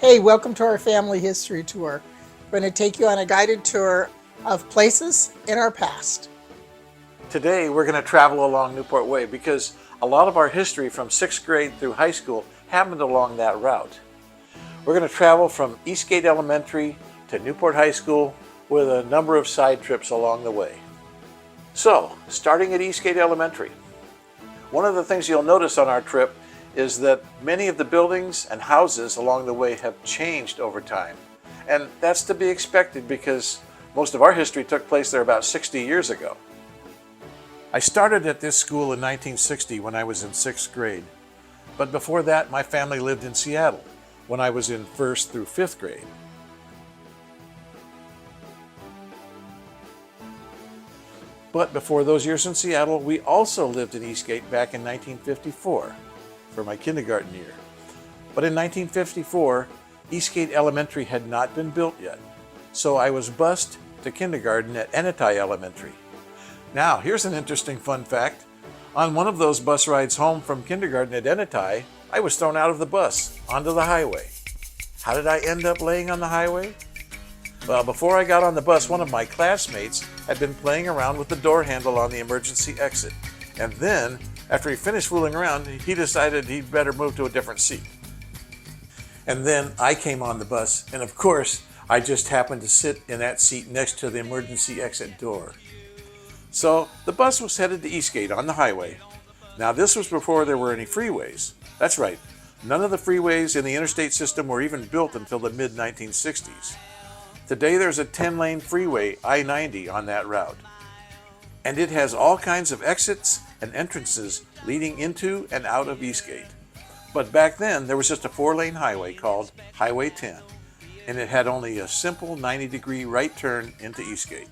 Hey, welcome to our family history tour. We're going to take you on a guided tour of places in our past. Today we're going to travel along Newport Way because a lot of our history from 6th grade through high school happened along that route. We're going to travel from Eastgate Elementary to Newport High School with a number of side trips along the way. So, starting at Eastgate Elementary. One of the things you'll notice on our trip is that many of the buildings and houses along the way have changed over time. And that's to be expected because most of our history took place there about 60 years ago. I started at this school in 1960 when I was in 6th grade. But before that, my family lived in Seattle when I was in 1st through 5th grade. But before those years in Seattle, we also lived in Eastgate back in 1954 for my kindergarten year. But in 1954, Eastgate Elementary had not been built yet, so I was bused to kindergarten at Ennetai Elementary. Now, here's an interesting fun fact. On one of those bus rides home from kindergarten at Ennetai, I was thrown out of the bus onto the highway. How did I end up laying on the highway? Well, before I got on the bus, one of my classmates had been playing around with the door handle on the emergency exit. And then, after he finished fooling around, he decided he'd better move to a different seat. And then I came on the bus, and of course, I just happened to sit in that seat next to the emergency exit door. So the bus was headed to Eastgate on the highway. Now this was before there were any freeways. That's right, none of the freeways in the interstate system were even built until the mid-1960s. Today there's a 10-lane freeway, I-90, on that route. And it has all kinds of exits and entrances leading into and out of Eastgate. But back then there was just a 4-lane highway called Highway 10, and it had only a simple 90-degree right turn into Eastgate.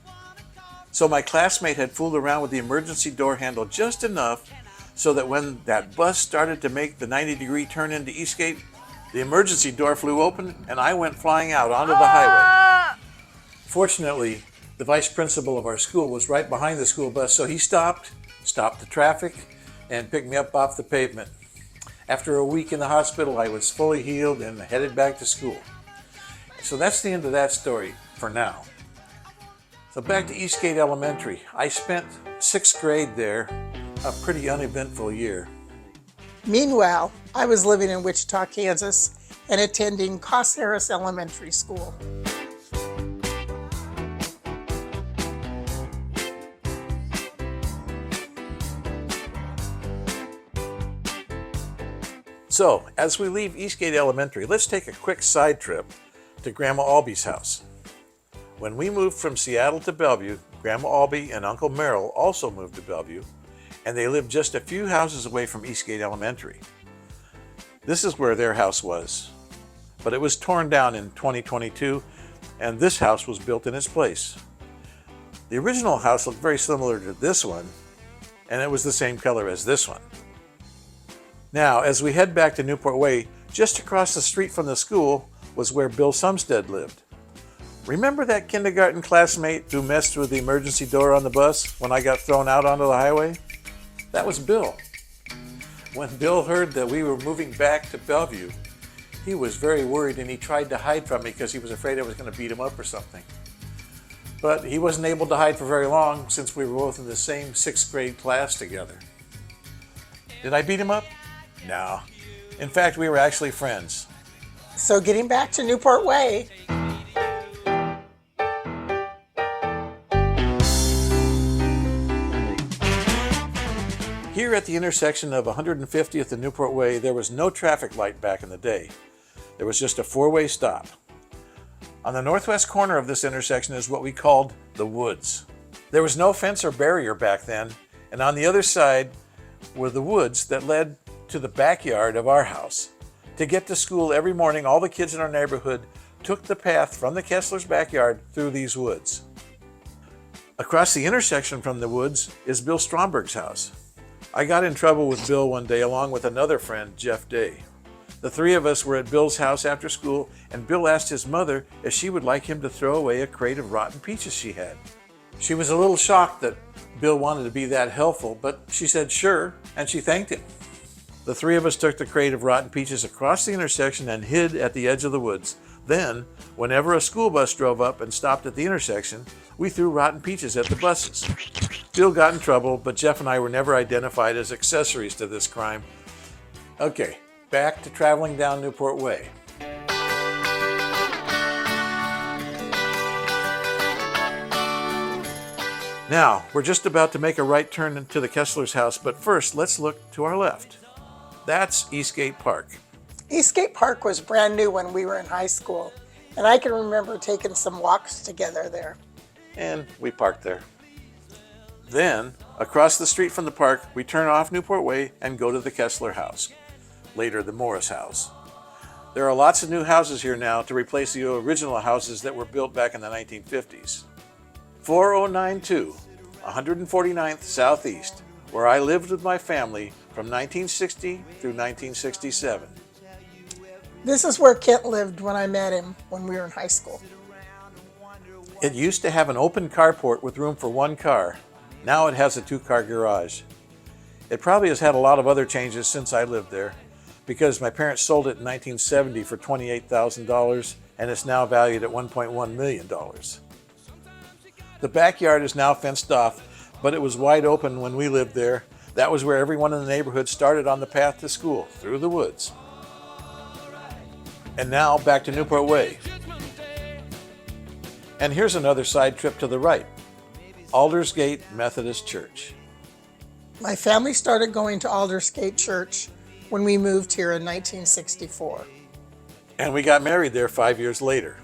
So my classmate had fooled around with the emergency door handle just enough so that when that bus started to make the 90-degree turn into Eastgate, the emergency door flew open and I went flying out onto the highway. Fortunately, the vice principal of our school was right behind the school bus, so he stopped the traffic, and picked me up off the pavement. After a week in the hospital, I was fully healed and headed back to school. So that's the end of that story for now. So back to Eastgate Elementary. I spent 6th grade there, a pretty uneventful year. Meanwhile, I was living in Wichita, Kansas, and attending Harris Elementary School. So, as we leave Eastgate Elementary, let's take a quick side trip to Grandma Albie's house. When we moved from Seattle to Bellevue, Grandma Albie and Uncle Merrill also moved to Bellevue, and they lived just a few houses away from Eastgate Elementary. This is where their house was, but it was torn down in 2022, and this house was built in its place. The original house looked very similar to this one, and it was the same color as this one. Now, as we head back to Newport Way, just across the street from the school was where Bill Sumstead lived. Remember that kindergarten classmate who messed with the emergency door on the bus when I got thrown out onto the highway? That was Bill. When Bill heard that we were moving back to Bellevue, he was very worried and he tried to hide from me because he was afraid I was going to beat him up or something. But he wasn't able to hide for very long since we were both in the same 6th grade class together. Did I beat him up? No. In fact, we were actually friends. So getting back to Newport Way, here at the intersection of 150th and Newport Way, there was no traffic light back in the day. There was just a 4-way stop. On the northwest corner of this intersection is what we called the woods. There was no fence or barrier back then, and on the other side were the woods that led to the backyard of our house. To get to school every morning, all the kids in our neighborhood took the path from the Kessler's backyard through these woods. Across the intersection from the woods is Bill Stromberg's house. I got in trouble with Bill one day along with another friend, Jeff Day. The three of us were at Bill's house after school, and Bill asked his mother if she would like him to throw away a crate of rotten peaches she had. She was a little shocked that Bill wanted to be that helpful, but she said sure, and she thanked him. The three of us took the crate of rotten peaches across the intersection and hid at the edge of the woods. Then, whenever a school bus drove up and stopped at the intersection, we threw rotten peaches at the buses. Bill got in trouble, but Jeff and I were never identified as accessories to this crime. Okay, back to traveling down Newport Way. Now, we're just about to make a right turn into the Kessler's house, but first, let's look to our left. That's Eastgate Park. Eastgate Park was brand new when we were in high school, and I can remember taking some walks together there. And we parked there. Then, across the street from the park, we turn off Newport Way and go to the Kessler house, later the Morris house. There are lots of new houses here now to replace the original houses that were built back in the 1950s. 4092, 149th Southeast, where I lived with my family from 1960 through 1967. This is where Kent lived when I met him when we were in high school. It used to have an open carport with room for one car. Now it has a two-car garage. It probably has had a lot of other changes since I lived there, because my parents sold it in 1970 for $28,000 and it's now valued at $1.1 million. The backyard is now fenced off, but it was wide open when we lived there. That was where everyone in the neighborhood started on the path to school, through the woods. And now back to Newport Way. And here's another side trip to the right, Aldersgate Methodist Church. My family started going to Aldersgate Church when we moved here in 1964. And we got married there 5 years later.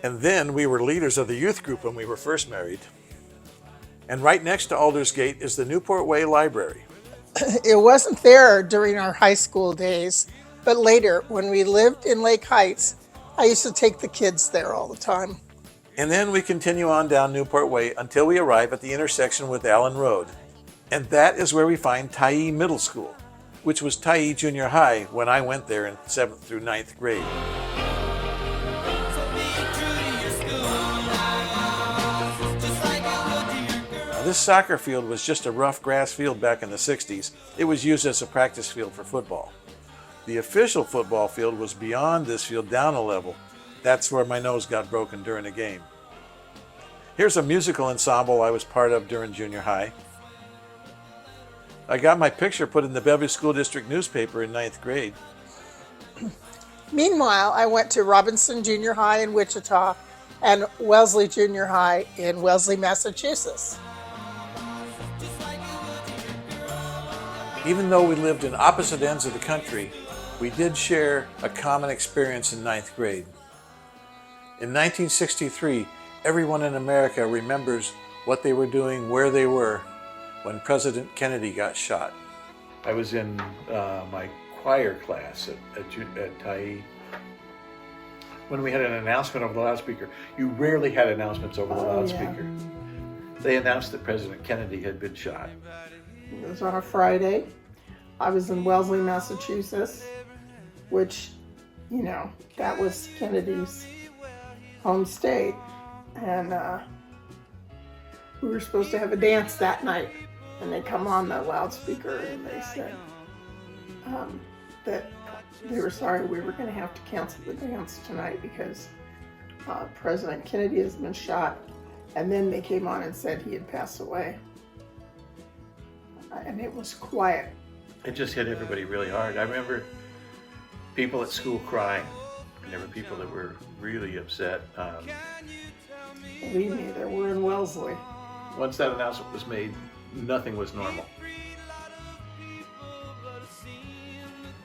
And then we were leaders of the youth group when we were first married. And right next to Aldersgate is the Newport Way Library. It wasn't there during our high school days, but later, when we lived in Lake Heights, I used to take the kids there all the time. And then we continue on down Newport Way until we arrive at the intersection with Allen Road. And that is where we find Tyee Middle School, which was Tyee Junior High when I went there in 7th through 9th grade. Now, this soccer field was just a rough grass field back in the 60s. It was used as a practice field for football. The official football field was beyond this field down a level. That's where my nose got broken during a game. Here's a musical ensemble I was part of during junior high. I got my picture put in the Bellevue School District newspaper in 9th grade. Meanwhile, I went to Robinson Junior High in Wichita and Wellesley Junior High in Wellesley, Massachusetts. Even though we lived in opposite ends of the country, we did share a common experience in 9th grade. In 1963, everyone in America remembers what they were doing, where they were, when President Kennedy got shot. I was in my choir class at Tyee. When we had an announcement over the loudspeaker, you rarely had announcements over the loudspeaker. Yeah. They announced that President Kennedy had been shot. It was on a Friday. I was in Wellesley, Massachusetts, which, you know, that was Kennedy's home state. And we were supposed to have a dance that night. And they come on the loudspeaker and they said that they were sorry we were going to have to cancel the dance tonight because President Kennedy has been shot. And then they came on and said he had passed away. And it was quiet. It just hit everybody really hard. I remember people at school crying, and there were people that were really upset. Believe me, there were in Wellesley. Once that announcement was made, nothing was normal.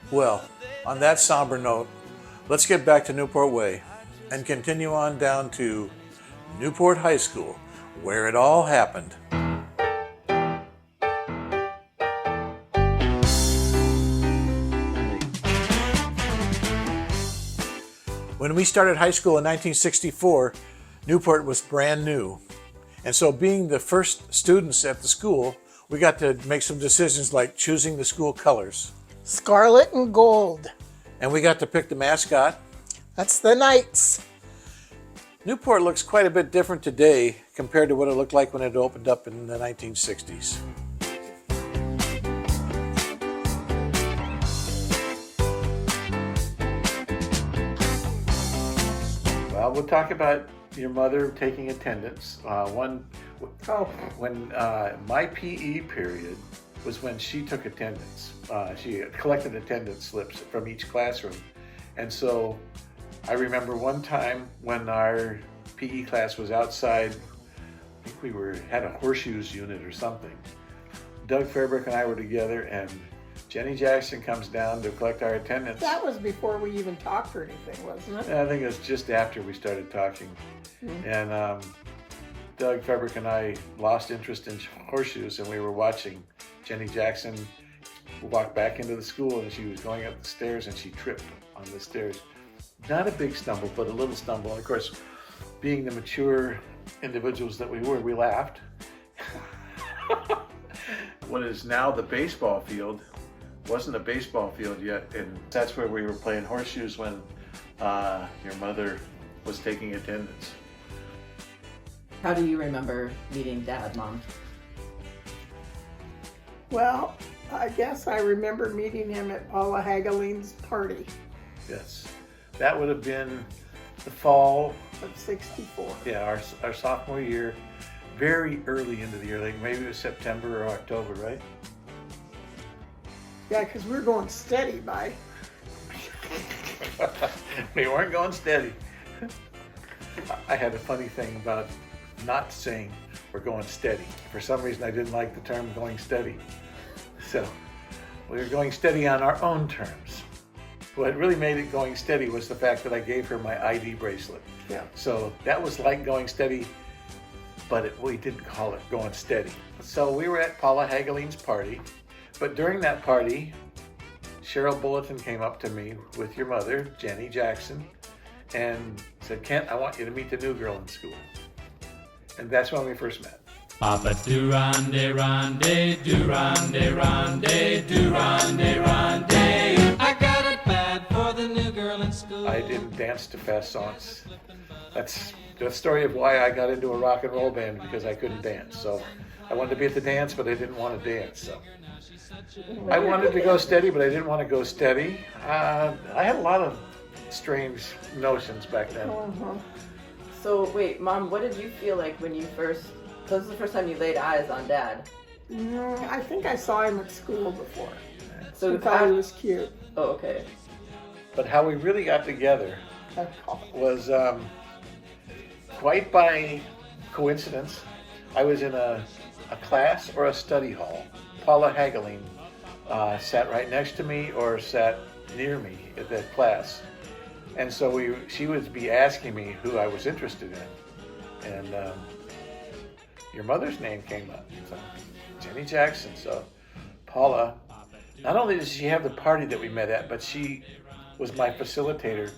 Well, on that somber note, let's get back to Newport Way and continue on down to Newport High School, where it all happened. When we started high school in 1964, Newport was brand new. And so being the first students at the school, we got to make some decisions like choosing the school colors. Scarlet and gold. And we got to pick the mascot. That's the Knights. Newport looks quite a bit different today compared to what it looked like when it opened up in the 1960s. Well, we'll talk about your mother taking attendance. When my PE period was when she took attendance. She collected attendance slips from each classroom. And so I remember one time when our PE class was outside, I think we had a horseshoes unit or something. Doug Fairbrick and I were together, and Jenny Jackson comes down to collect our attendance. That was before we even talked or anything, wasn't it? I think it was just after we started talking. Mm-hmm. And Doug Fairbrick and I lost interest in horseshoes, and we were watching Jenny Jackson walk back into the school, and she was going up the stairs, and she tripped on the stairs. Not a big stumble, but a little stumble. And of course, being the mature individuals that we were, we laughed. What is now the baseball field wasn't a baseball field yet, and that's where we were playing horseshoes when your mother was taking attendance. How do you remember meeting Dad, Mom? Well, I guess I remember meeting him at Paula Hageling's party. Yes, that would have been the fall of '64. Yeah, our sophomore year, very early into the year, like maybe it was September or October, right? Yeah, because we were going steady by. We weren't going steady. I had a funny thing about not saying we're going steady. For some reason, I didn't like the term going steady. So we were going steady on our own terms. What really made it going steady was the fact that I gave her my ID bracelet. Yeah. So that was like going steady, but we didn't call it going steady. So we were at Paula Hageling's party, but during that party, Cheryl Bulletin came up to me with your mother, Jenny Jackson, and said, "Kent, I want you to meet the new girl in school." And that's when we first met. Papa do-ronde, ronde, do-ronde, ronde, do-ronde, ronde. I got it bad for the new girl in school. I didn't dance to fast songs. That's the story of why I got into a rock and roll band, because I couldn't dance. So I wanted to be at the dance, but I didn't want to dance. So I wanted to go steady, but I didn't want to go steady. I had a lot of strange notions back then. Uh-huh. So wait, Mom, what did you feel like when you first, so this is the first time you laid eyes on Dad? I think I saw him at school before. So I thought he was cute. Oh, okay. But how we really got together was quite by coincidence. I was in a class or a study hall. Paula Hageling sat right next to me or sat near me at that class. And so she would be asking me who I was interested in. And your mother's name came up. So Jenny Jackson. So Paula, not only did she have the party that we met at, but she was my facilitator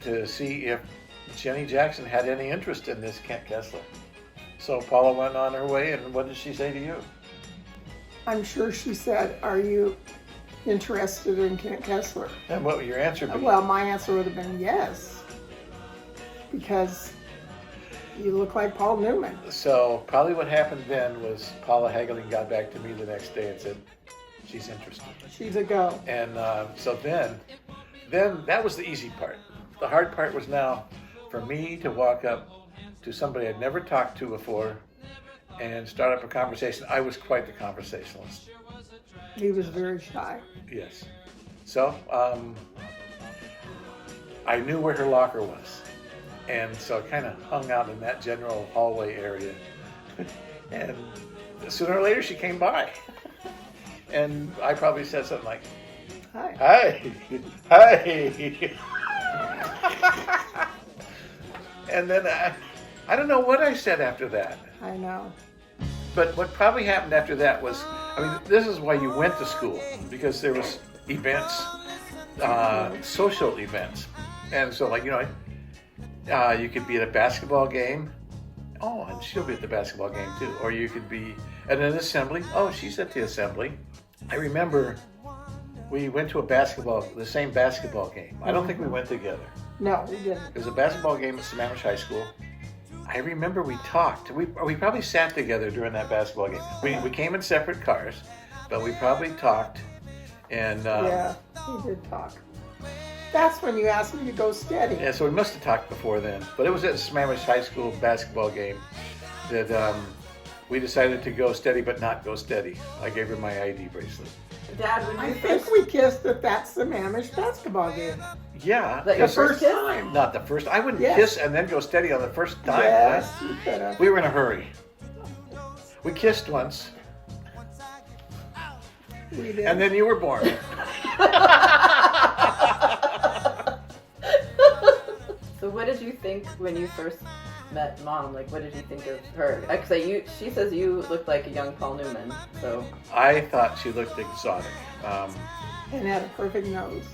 to see if Jenny Jackson had any interest in this Kent Kessler. So Paula went on her way, and what did she say to you? I'm sure she said, "Are you interested in Kent Kessler?" And what would your answer be? Well, my answer would have been yes, because you look like Paul Newman. So probably what happened then was Paula Hageling got back to me the next day and said, she's interested. She's a go. And so then that was the easy part. The hard part was now for me to walk up to somebody I'd never talked to before and start up a conversation. I was quite the conversationalist. He was very shy. Yes. So I knew where her locker was. And so I kind of hung out in that general hallway area. And sooner or later she came by. And I probably said something like, Hi. Hi. And then I don't know what I said after that. I know. But what probably happened after that was, I mean, this is why you went to school, because there was events, social events. And so, like, you know, you could be at a basketball game. Oh, and she'll be at the basketball game too. Or you could be at an assembly. Oh, she's at the assembly. I remember we went to the same basketball game. I don't think we went together. No, we didn't. It was a basketball game at Sammamish High School. I remember we talked. We probably sat together during that basketball game. We came in separate cars, but we probably talked. And yeah, we did talk. That's when you asked me to go steady. Yeah, so we must have talked before then. But it was at a Sammamish High School basketball game that we decided to go steady but not go steady. I gave her my ID bracelet. Dad, when I you think first... we kissed at that Sammamish basketball game. Yeah. Like your The first first kiss? time. Not the first. I wouldn't Yes. kiss and then go steady on the first time. Yes, Right? you could have. We were in a hurry. We kissed once, We did. and then you were born. So what did you think when you first met Mom? Like, what did you think of her? Because she says you looked like a young Paul Newman. So I thought she looked exotic. And had a perfect nose.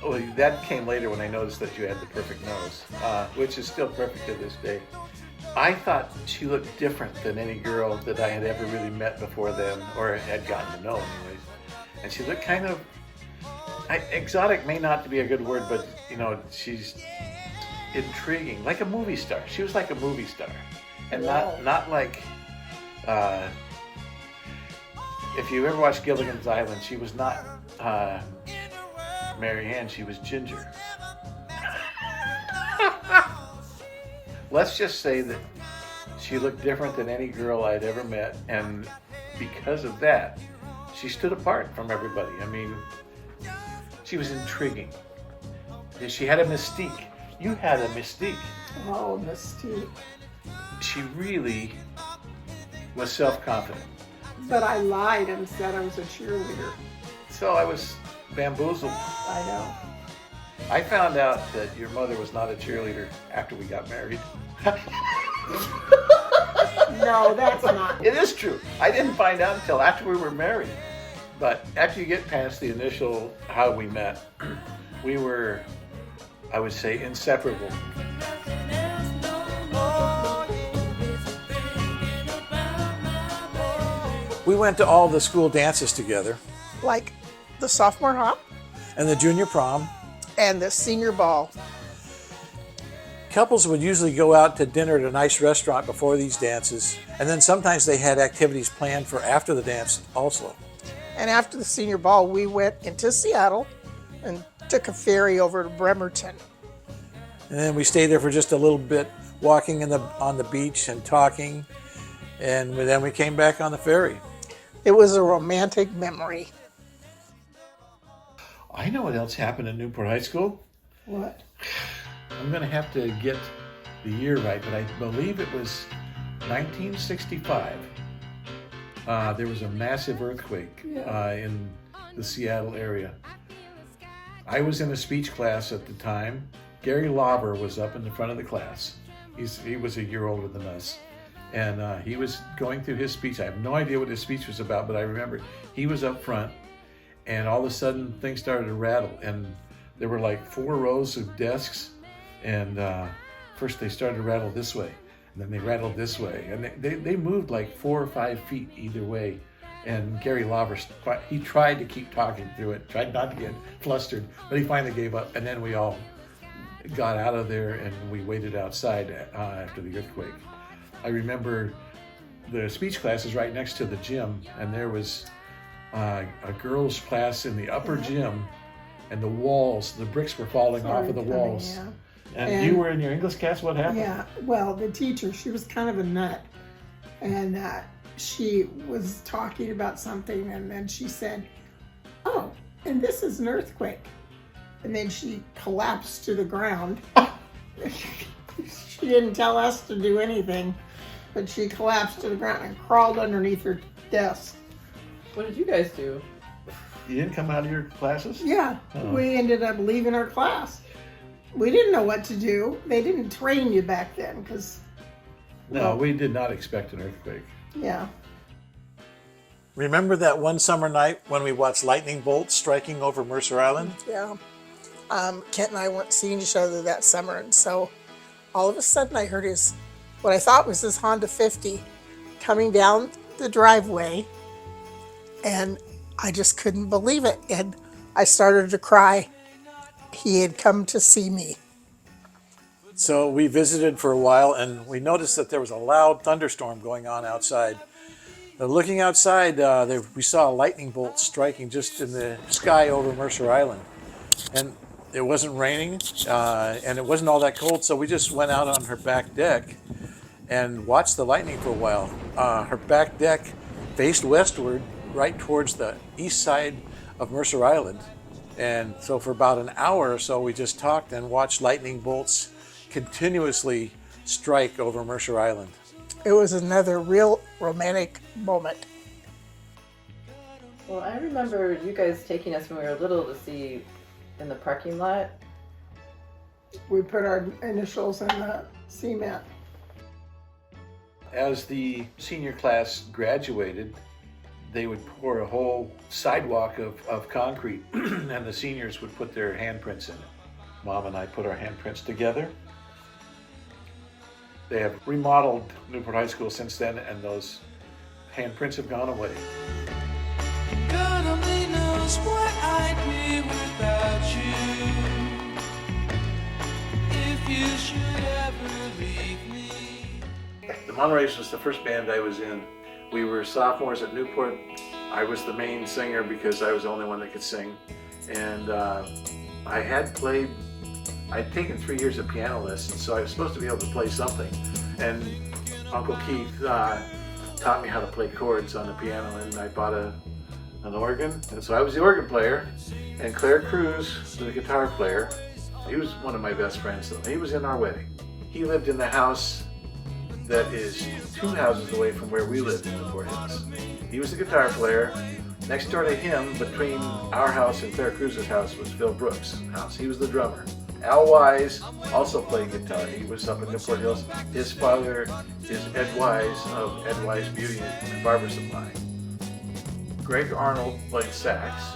Well, that came later when I noticed that you had the perfect nose, which is still perfect to this day. I thought she looked different than any girl that I had ever really met before then, or had gotten to know anyways. And she looked kind of, exotic may not be a good word, but you know, she's intriguing, like a movie star. She was like a movie star. And Wow. not like, if you ever watched Gilligan's Island, she was not Mary Ann, she was Ginger. Let's just say that she looked different than any girl I'd ever met, and because of that, she stood apart from everybody. I mean, she was intriguing. She had a mystique. You had a mystique. Oh, Mystique. She really was self-confident. But I lied and said I was a cheerleader. So I was bamboozled. I know. I found out that your mother was not a cheerleader after we got married. No, that's not. It is true. I didn't find out until after we were married. But after you get past the initial how we met, we were, I would say, inseparable. We went to all the school dances together, Like the sophomore hop and the junior prom. and the senior ball. Couples would usually go out to dinner at a nice restaurant before these dances, and then sometimes they had activities planned for after the dance also. And after the senior ball, we went into Seattle and took a ferry over to Bremerton. And then we stayed there for just a little bit, walking on the beach and talking, and then we came back on the ferry. It was a romantic memory. I know what else happened in Newport High School. What? I'm going to have to get the year right, but I believe it was 1965. There was a massive earthquake in the Seattle area. I was in a speech class at the time. Gary Lauber was up in the front of the class. He was a year older than us. And he was going through his speech. I have no idea what his speech was about, but I remember he was up front, and all of a sudden things started to rattle. And there were like 4 rows of desks. And first they started to rattle this way, and then they rattled this way. And they moved like 4 or 5 feet either way. And Gary Lauber, he tried to keep talking through it, tried not to get flustered, but he finally gave up. And then we all got out of there and we waited outside after the earthquake. I remember the speech class is right next to the gym, and there was a girls' class in the upper gym, and the bricks were falling off of the walls. Yeah. And you were in your English class, what happened? Yeah, well, the teacher, she was kind of a nut. And she was talking about something, and then she said, "Oh, and this is an earthquake." And then she collapsed to the ground. She didn't tell us to do anything, but she collapsed to the ground and crawled underneath her desk. What did you guys do? You didn't come out of your classes? Yeah, we ended up leaving our class. We didn't know what to do. They didn't train you back then, because... No, we did not expect an earthquake. Yeah. Remember that one summer night when we watched lightning bolts striking over Mercer Island? Yeah. Kent and I weren't seeing each other that summer, and so all of a sudden I heard what I thought was his Honda 50 coming down the driveway, and I just couldn't believe it, and I started to cry. He had come to see me. So we visited for a while, and we noticed that there was a loud thunderstorm going on outside. Looking outside, we saw a lightning bolt striking just in the sky over Mercer Island. And it wasn't raining, and it wasn't all that cold, so we just went out on her back deck and watched the lightning for a while. Her back deck faced westward, right towards the east side of Mercer Island. And so for about an hour or so, we just talked and watched lightning bolts continuously strike over Mercer Island. It was another real romantic moment. Well, I remember you guys taking us when we were little to see in the parking lot. We put our initials in the cement. As the senior class graduated, they would pour a whole sidewalk of concrete and the seniors would put their handprints in it. Mom and I put our handprints together. They have remodeled Newport High School since then, and those handprints have gone away. God only knows what I'd be without you. If you should ever leave me. The Monterey's was the first band I was in. We were sophomores at Newport. I was the main singer because I was the only one that could sing. And I'd taken 3 years of piano lessons, so I was supposed to be able to play something. And Uncle Keith taught me how to play chords on the piano, and I bought an organ. And so I was the organ player, and Claire Cruz, the guitar player, he was one of my best friends though. He was in our wedding. He lived in the house that is 2 houses away from where we lived in Newport Hills. He was the guitar player. Next door to him, between our house and Claire Cruz's house, was Phil Brooks' house. He was the drummer. Al Wise also played guitar. He was up in Newport Hills. His father is Ed Wise of Ed Wise Beauty and Barber Supply. Greg Arnold played sax.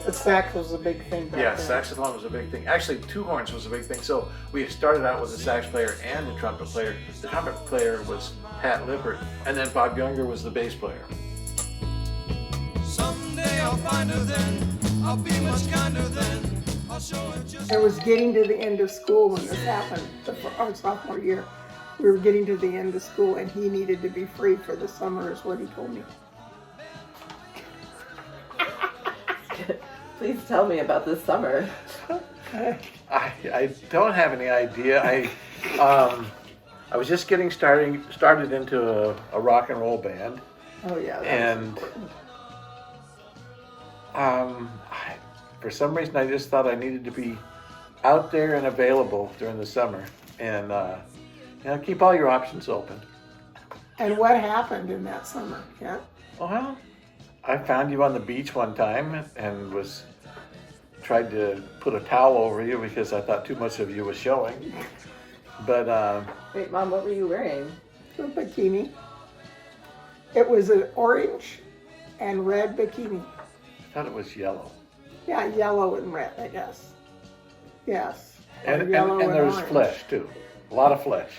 The sax was a big thing back Yeah, then. saxophone was a big thing. Actually, 2 horns was a big thing. So we started out with a sax player and a trumpet player. The trumpet player was Pat Lippert, and then Bob Younger was the bass player. Someday I'll find her then. I'll be much kinder then. I'll show her just. It was getting to the end of school when this happened, our sophomore year. We were getting to the end of school, and he needed to be free for the summer, is what he told me. Please tell me about this summer. I don't have any idea. I was just getting started into a rock and roll band, Oh yeah, that was and important. for some reason I just thought I needed to be out there and available during the summer, and keep all your options open. And what happened in that summer? Yeah. Well, I found you on the beach one time and tried to put a towel over you because I thought too much of you was showing. But Wait, Mom, what were you wearing? A bikini. It was an orange and red bikini. I thought it was yellow. Yeah, yellow and red, I guess. Yes. And, Or and, yellow and there was orange. flesh too. A lot of flesh.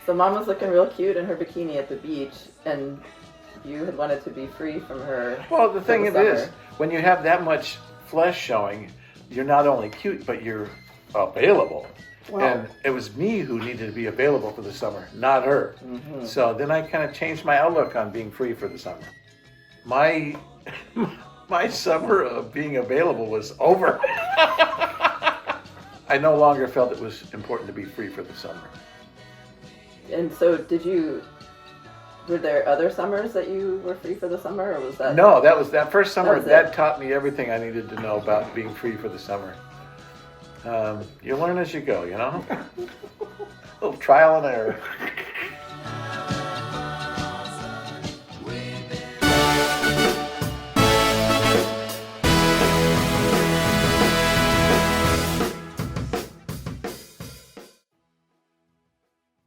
So Mom was looking real cute in her bikini at the beach, and you had wanted to be free from her. Well, the thing for of the it is, summer. when you have that much flesh showing, you're not only cute, but you're available. Wow. And it was me who needed to be available for the summer, not her. Mm-hmm. So then I kind of changed my outlook on being free for the summer. My summer of being available was over. I no longer felt it was important to be free for the summer. And so were there other summers that you were free for the summer, or was that? No, that first summer, was that it. taught me everything I needed to know about being free for the summer. You learn as you go, you know? A little trial and error.